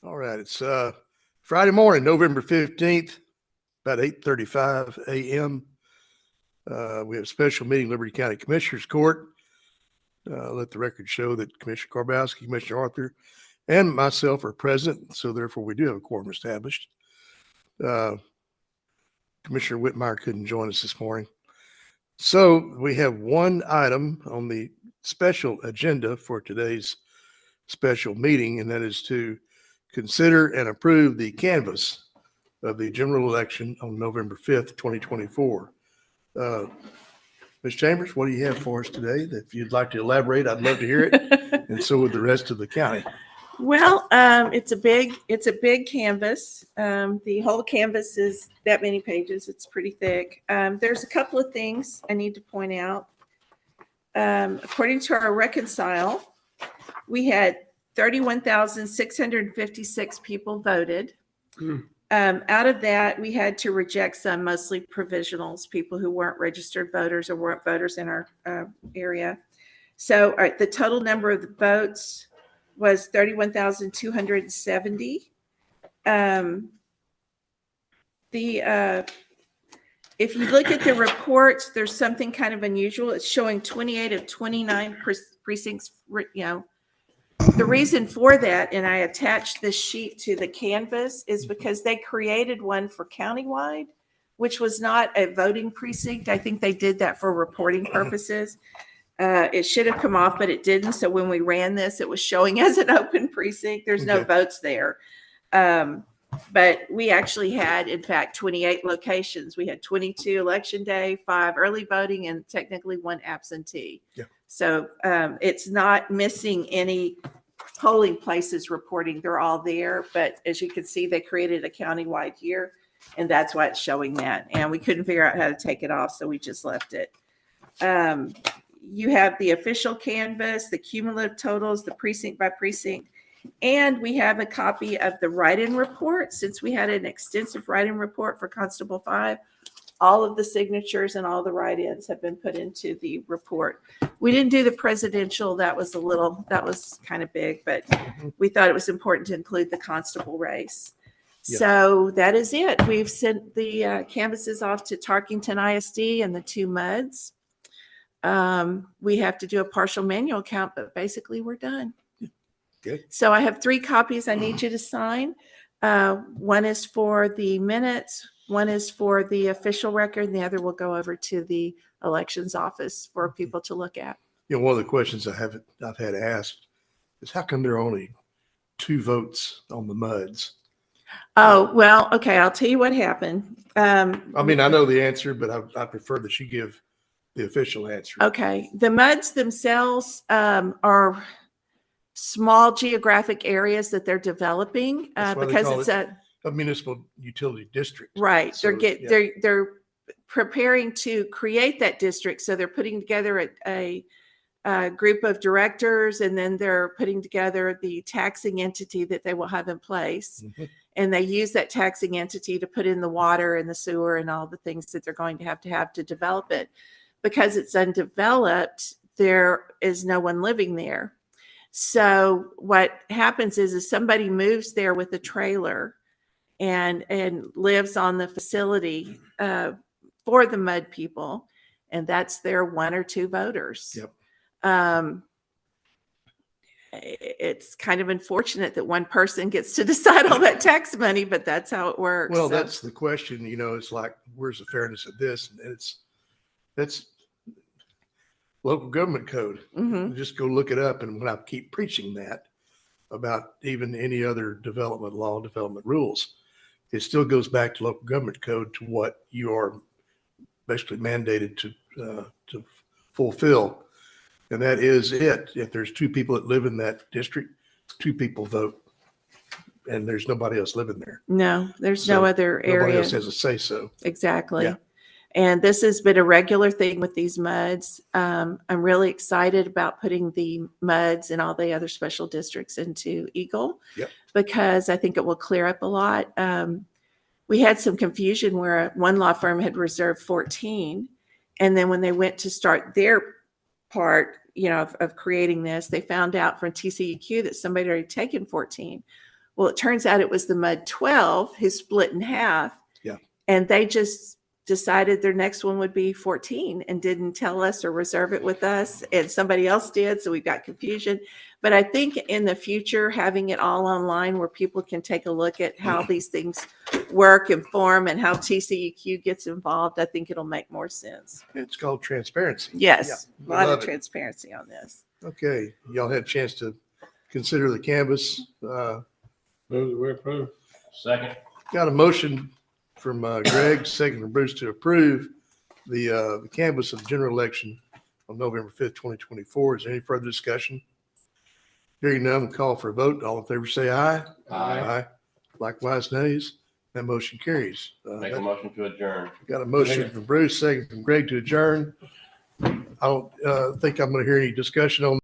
All right, it's Friday morning, November 15th, about 8:35 a.m. We have a special meeting, Liberty County Commissioners Court. Let the record show that Commissioner Karbowski, Commissioner Arthur, and myself are present, so therefore we do have a quorum established. Commissioner Whitmire couldn't join us this morning. So we have one item on the special agenda for today's special meeting, and that is to consider and approve the canvass of the general election on November 5th, 2024. Ms. Chambers, what do you have for us today? If you'd like to elaborate, I'd love to hear it, and so would the rest of the county. Well, it's a big canvas. The whole canvas is that many pages. It's pretty thick. There's a couple of things I need to point out. According to our reconcile, we had 31,656 people voted. Out of that, we had to reject some, mostly provisionals, people who weren't registered voters or weren't voters in our area. So the total number of the votes was 31,270. If you look at the reports, there's something kind of unusual. It's showing 28 of 29 precincts, The reason for that, and I attached this sheet to the canvas, is because they created one for countywide, which was not a voting precinct. I think they did that for reporting purposes. It should have come off, but it didn't. So when we ran this, it was showing as an open precinct. There's no votes there. But we actually had, in fact, 28 locations. We had 22 election day, 5 early voting, and technically 1 absentee. Yeah. So it's not missing any polling places reporting. They're all there. But as you can see, they created a countywide here, and that's why it's showing that. And we couldn't figure out how to take it off, so we just left it. You have the official canvas, the cumulative totals, the precinct by precinct, and we have a copy of the write-in report. Since we had an extensive write-in report for Constable 5, all of the signatures and all the write-ins have been put into the report. We didn't do the presidential. That was kind of big, but we thought it was important to include the constable race. Yeah. So that is it. We've sent the canvases off to Tarkington ISD and the 2 MUDs. We have to do a partial manual count, but basically we're done. Good. So I have 3 copies I need you to sign. One is for the minutes, one is for the official record, and the other will go over to the elections office for people to look at. You know, one of the questions I've had asked is how come there are only 2 votes on the MUDs? Oh, well, okay, I'll tell you what happened. I mean, I know the answer, but I prefer that you give the official answer. Okay. The MUDs themselves are small geographic areas that they're developing because it's a municipal utility district. Right. So, they're preparing to create that district. So they're putting together a group of directors, and then they're putting together the taxing entity that they will have in place. Mm-hmm. And they use that taxing entity to put in the water and the sewer and all the things that they're going to have to develop it. Because it's undeveloped, there is no one living there. So what happens is somebody moves there with a trailer and lives on the facility for the MUD people, and that's their 1 or 2 voters. Yep. It's kind of unfortunate that one person gets to decide all that tax money, but that's how it works. Well, that's the question. You know, it's like, where's the fairness of this? And that's local government code. Mm-hmm. Just go look it up. And when I keep preaching that about even any other development law, development rules, it still goes back to local government code, to what you are basically mandated to fulfill. And that is it. If there's 2 people that live in that district, 2 people vote, and there's nobody else living there. No, there's no other area. Nobody else has a say so. Exactly. Yeah. And this has been a regular thing with these MUDs. I'm really excited about putting the MUDs and all the other special districts into Eagle. Yep. Because I think it will clear up a lot. We had some confusion where one law firm had reserved 14. And then when they went to start their part, of creating this, they found out from TCEQ that somebody had already taken 14. Well, it turns out it was the Mud 12 who split in half. Yeah. And they just decided their next one would be 14 and didn't tell us or reserve it with us. And somebody else did. So we got confusion. But I think in the future, having it all online where people can take a look at how these things work and form and how TCEQ gets involved, I think it'll make more sense. It's called transparency. Yes, Yeah, a lot love of it. transparency on this. Okay, y'all had a chance to consider the canvas. Move that we approve. Second. Got a motion from Greg, second from Bruce to approve the canvas of the general election on November 5th, 2024. Is there any further discussion? Hearing none, call for a vote. All in favor say aye. Aye. Likewise, nays. That motion carries. Make a motion to adjourn. Got a motion from Bruce, second from Greg to adjourn. I don't think I'm going to hear any discussion on